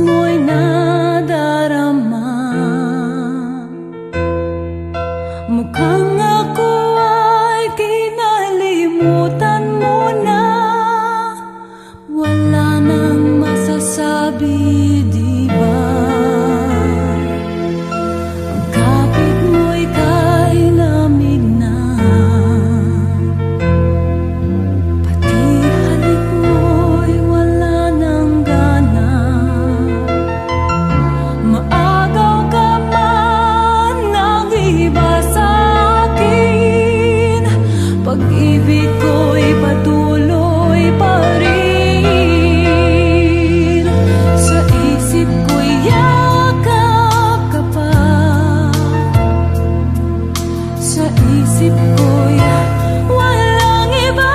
mo'y nadarama. Mukhang ako ay kinalimutan mo na. Wala nang masasabi, di ba? Ang kapit mo'y kay lamig na. Pati halik mo'y wala nang gana. Maagaw ka man ng iba sa akin. Pag-ibig ko'y patuloy pa rin. Sa isip ko'y yakap ka pa. Sa isip ko'y walang iba.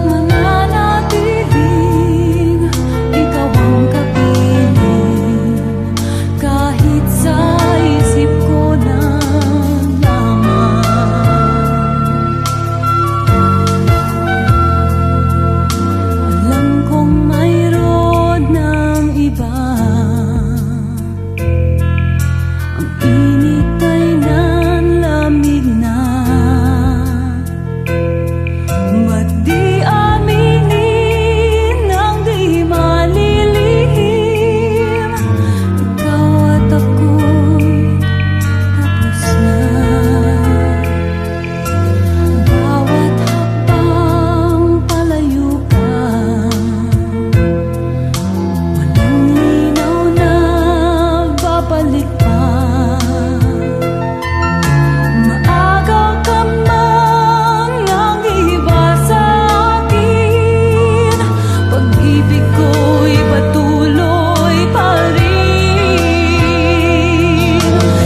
Mananatiling ikaw ang kapiling. Kahit sa isip ko na lamang. Alam kong mayroon ng iba. Ang init ay nanlamig na. Ba't di aminin ang di malilihim? Ikaw at ako'y tapos na. Bawat hakbang palayo ka, walang linaw na babalik pa. Maagaw ka man ng iba sa akin. Pag-ibig ko'y patuloy pa rin.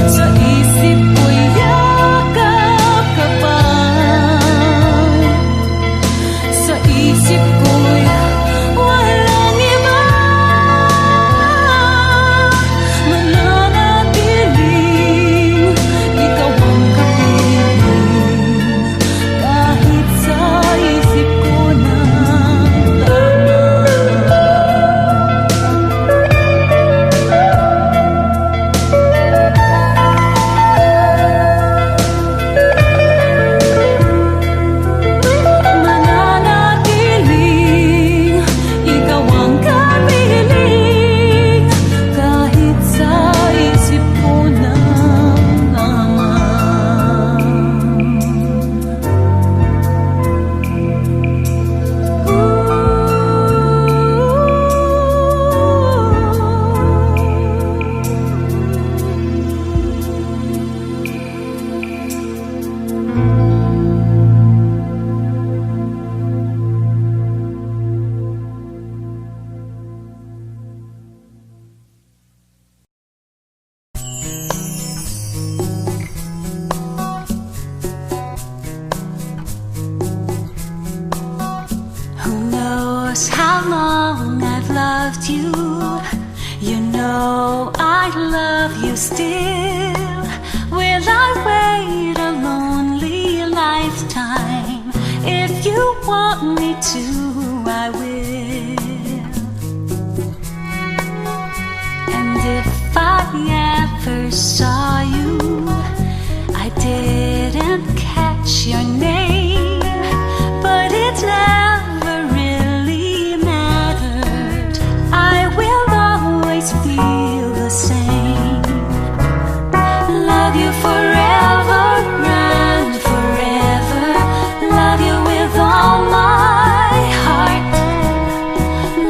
Sa isip ko'y yakap ka pa. Sa isip ko'y walang iba. Mananatiling ikaw ang kapiling. Kahit sa isip ko na mananatiling ikaw ang kapiling. Kahit sa isip ko na lamang. Who knows how long I've loved you? You know I love you still. Will I wait a lonely lifetime? If you want me to, I will. And if I ever saw you, I didn't catch your name, but it never really mattered. I will always feel the same. Love you forever and forever. Love you with all my heart.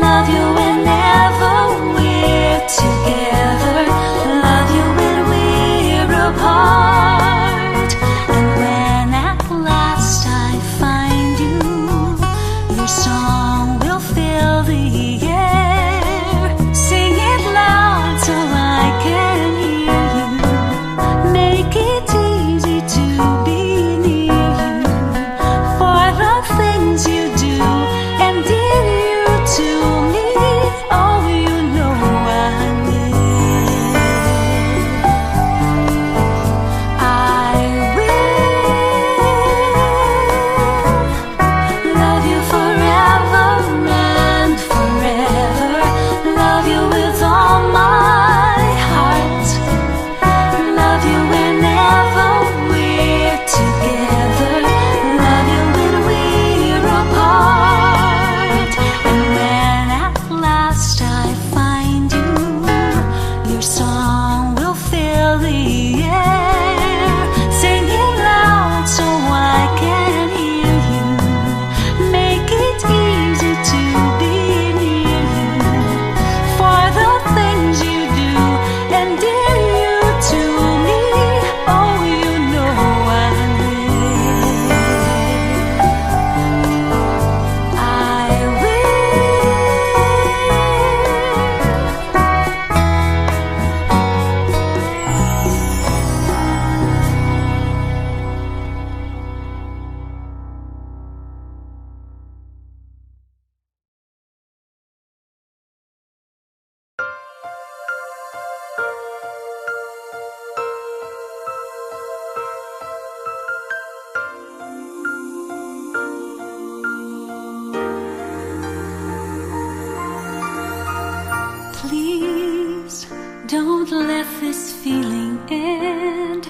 Love you whenever we're together. Love you when we're apart. And when at last I find you, your song will fill the air. Sing it loud so I can hear you. Make it easy to be near you. For the things you do and did you to me. Don't let this feeling end.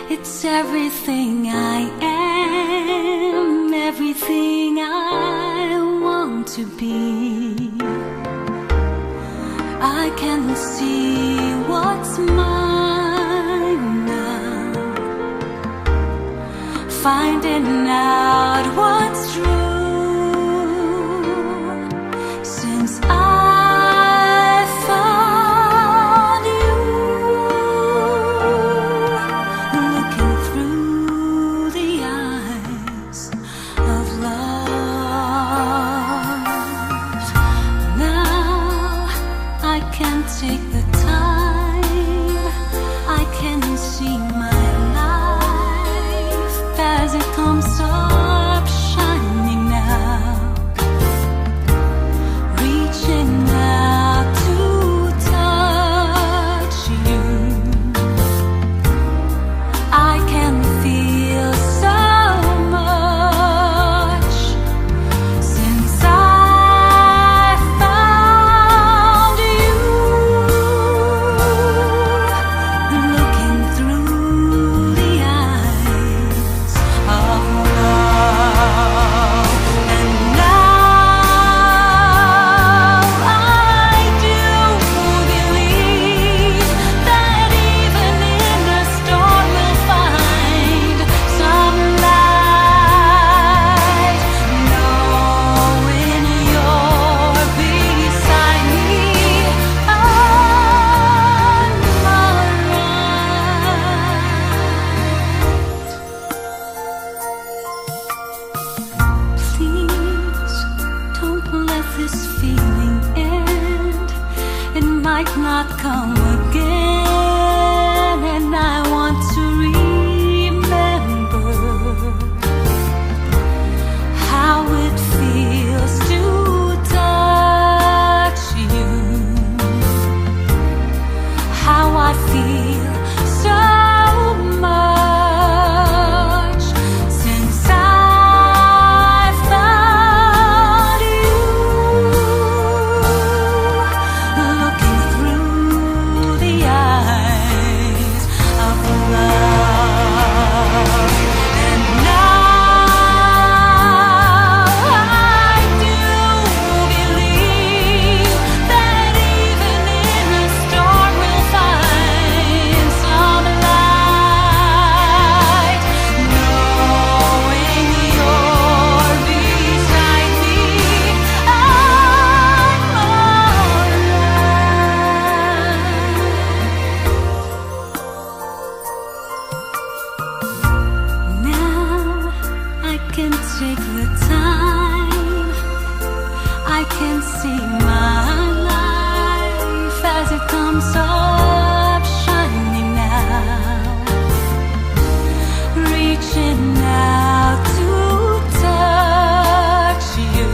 It's everything I am, everything I want to be. I can see what's mine now, finding out what's true. Since I found you, looking through the eyes of love, now I can take the time, I can see my life as it comes up shining now, reaching out to touch you. I can feel so much since I found you, looking through the eyes of love. And now I do believe that even in the storm we'll find some light, knowing you're beside me. I'm alright. Please don't let this feeling end. It might not come again, and I want to remember how it feels to touch you, how I feel so much since I found you, looking through the eyes of love. And now I do believe that even in the storm we'll find some light, knowing you're beside me. I'm alright. Now I can take the time, I can see my life as it comes up shining now, reaching out to touch you.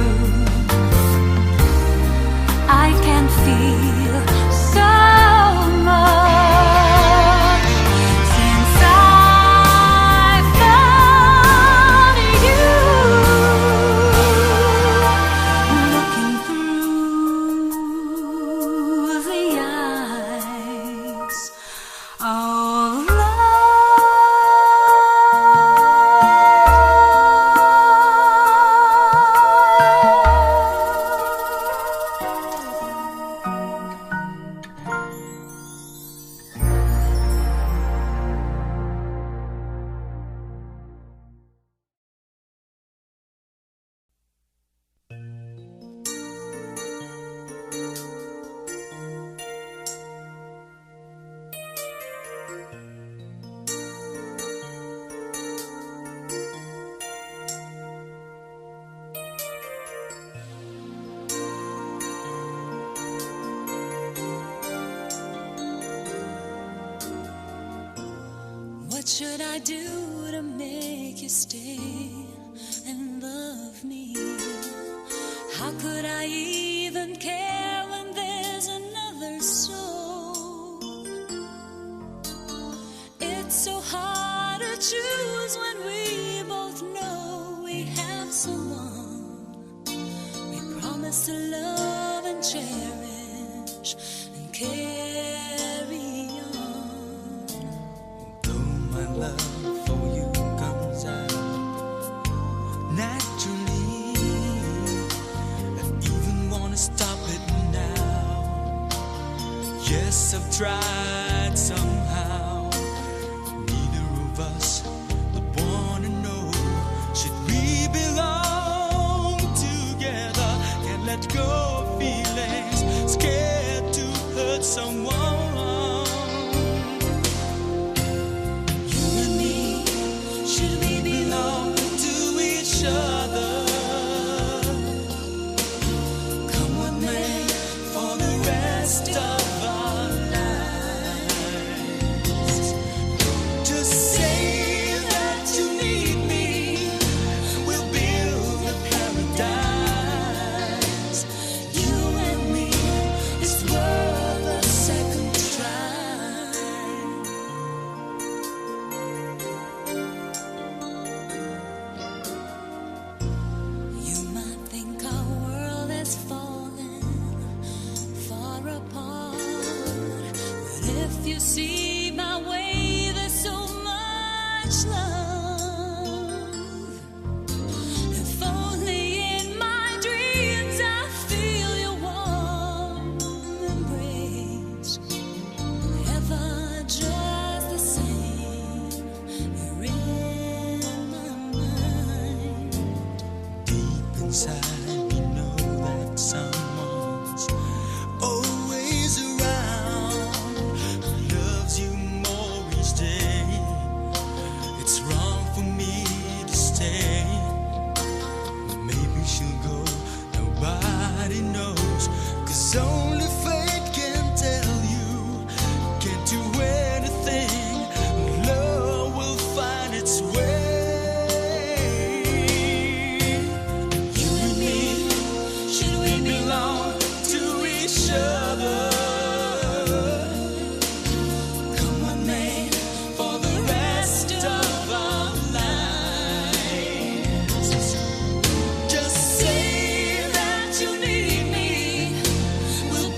I can feel so much since I found you, looking through the eyes of what should I do to make you stay and love me? How could I even care when there's another soul? It's so hard to choose when we both know we have someone we promise to love and cherish and carry Yes, I've tried somehow. Neither of us would wanna know. Should we belong together? Can't let go of feelings, scared to hurt someone. You and me, should we belong to each other? Come with me for the rest of our lives. Just say that you need me. We'll build a paradise. You and me is worth a second try. You might think our world is falling far apart, but if you see my way, there's so much love. If only in my dreams I feel your warm embrace. Ever just the same, you're in my mind. Deep inside, we know that someone's always around, who loves you more each day. It's wrong for me to stay, but maybe she'll go. Nobody knows, 'cause only fate can tell you. Can't do anything, love will find its way. You and me, should we belong to each other? Come with me for the rest of our lives. Just say that you need me. We'll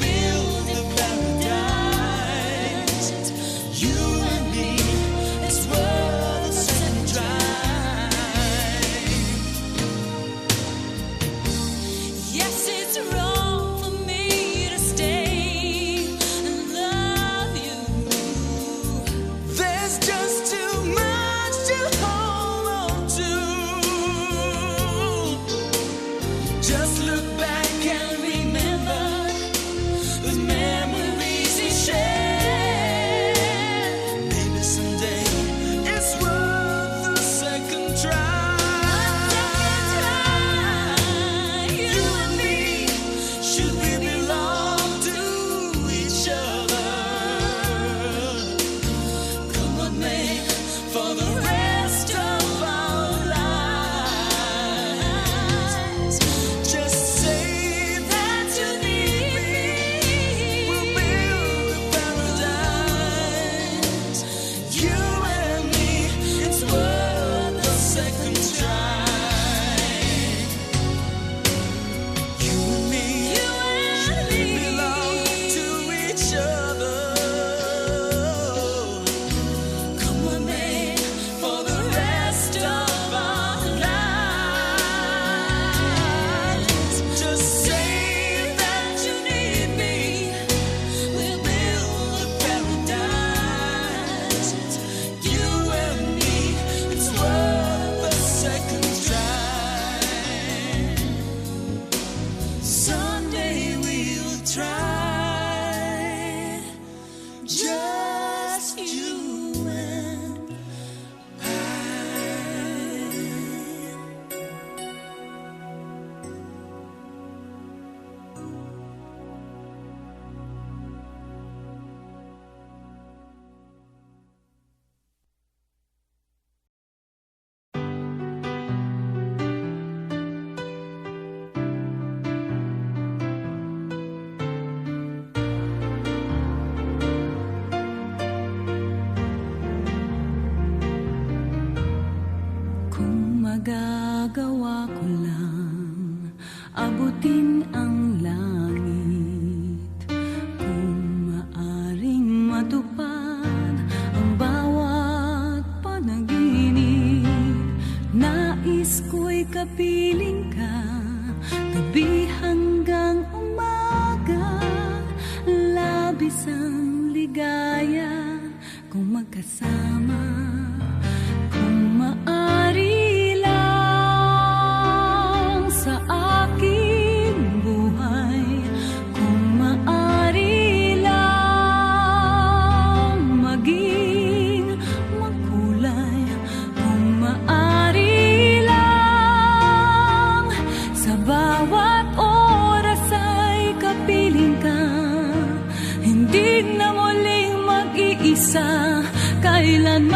mag-iisa kailanman.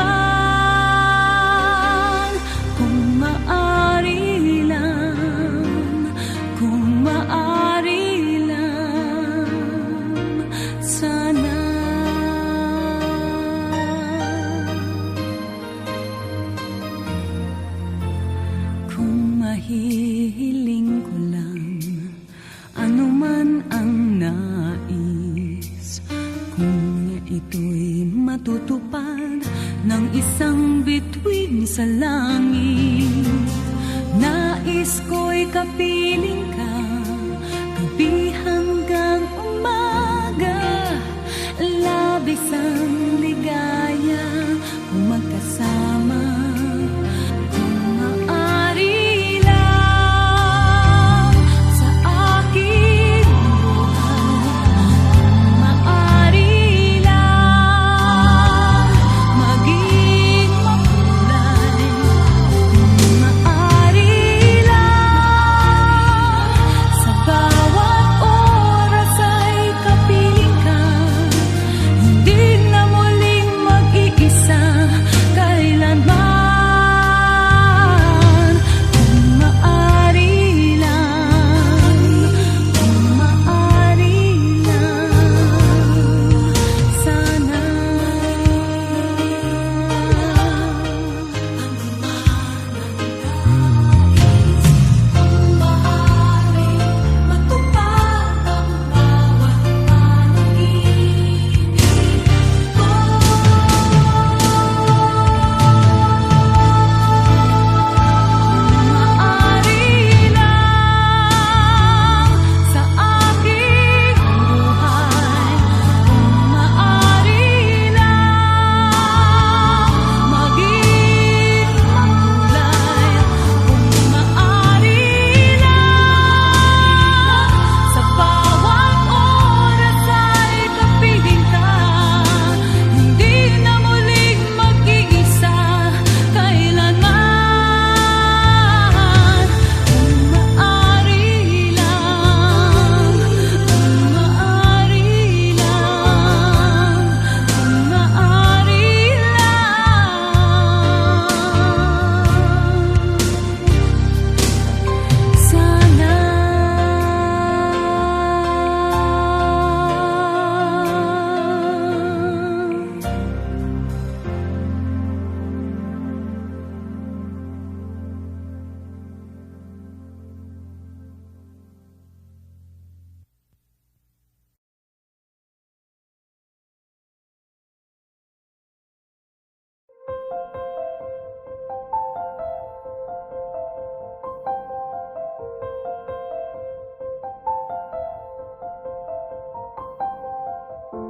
Kung maaari lang, kung maaari lang, sana. Kung mahihiling ko lang ano man ang nais, kung ito'y matutupad ng isang bituin sa langit, nais ko'y kapiling ka gabi hanggang umaga, labis ang ligaya kung magkasama.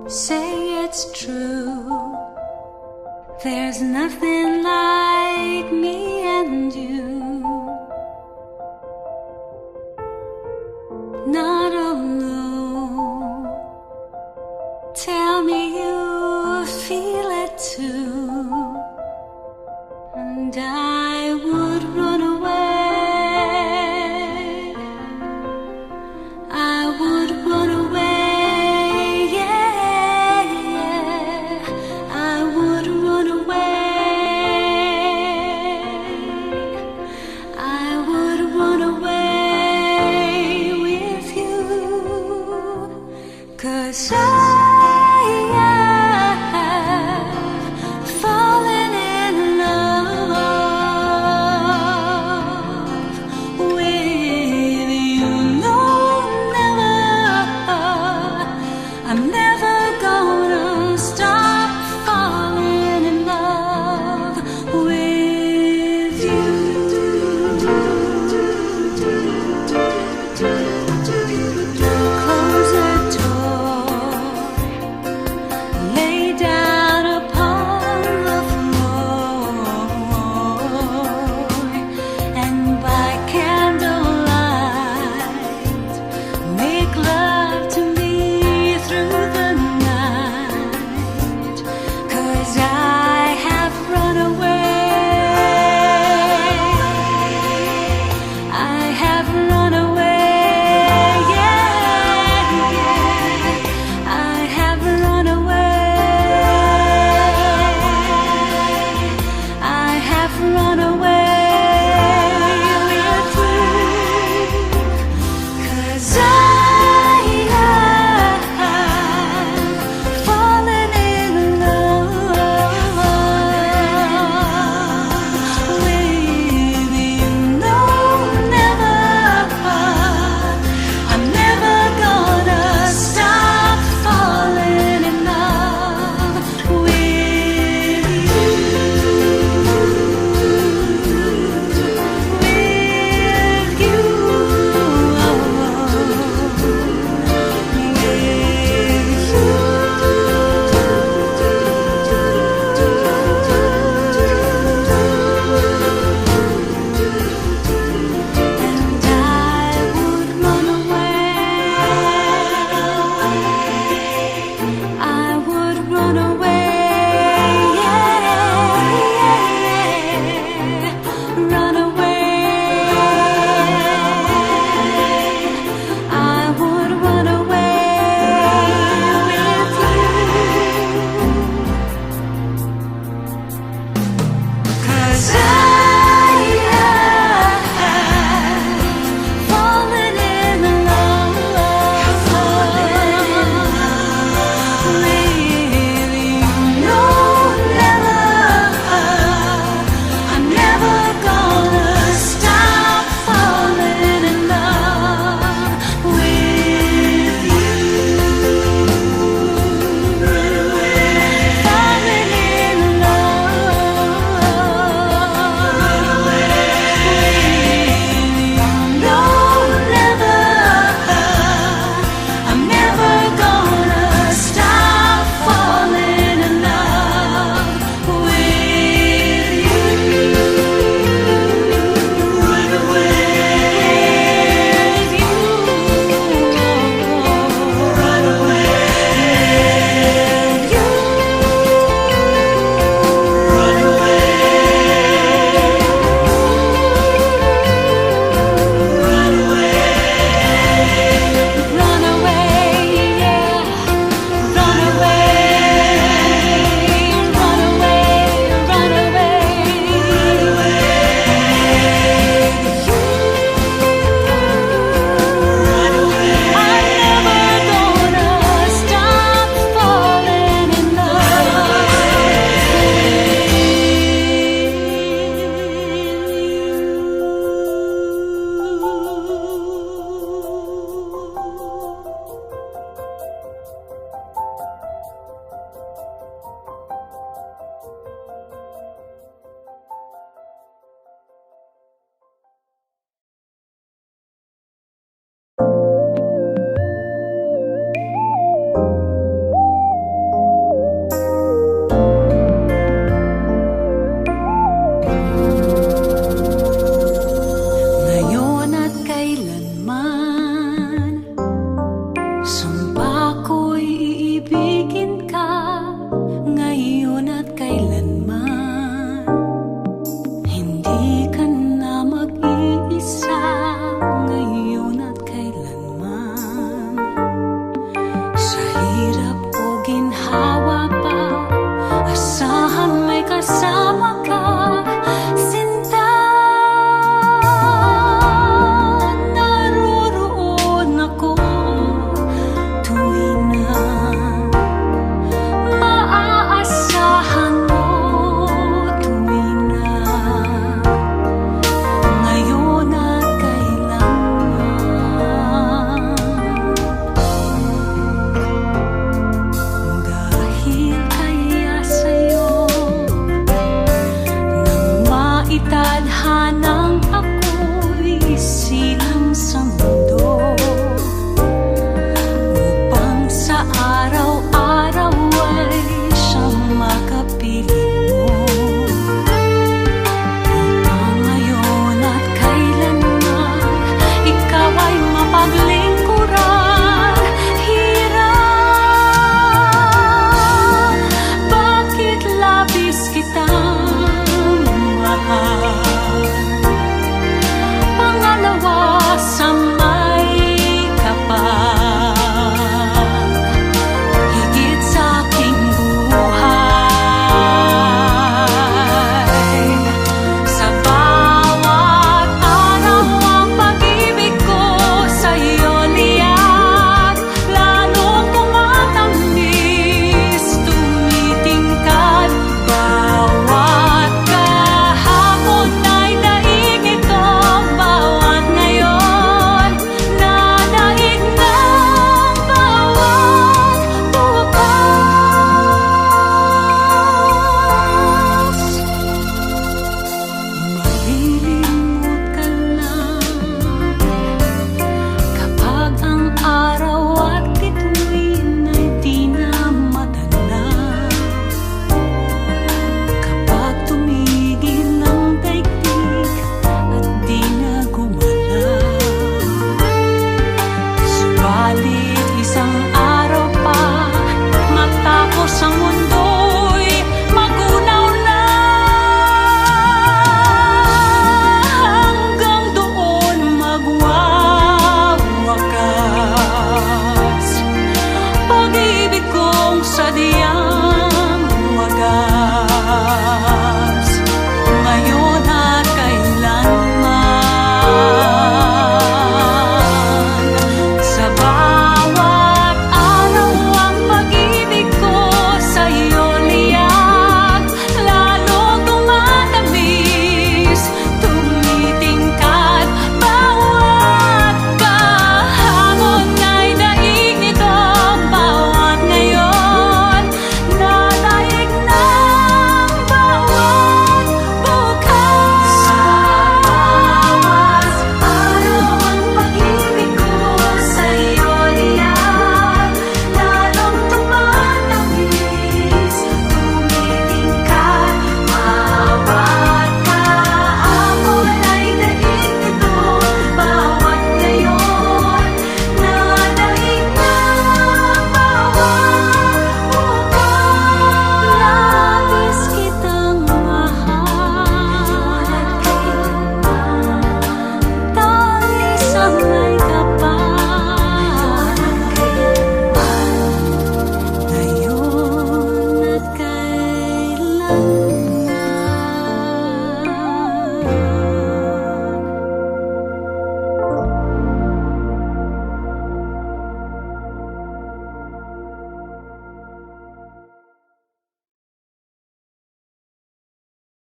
Say it's true, there's nothing like me and you. Not alone, tell me you feel it too, and I would run away, I would run away. Cause I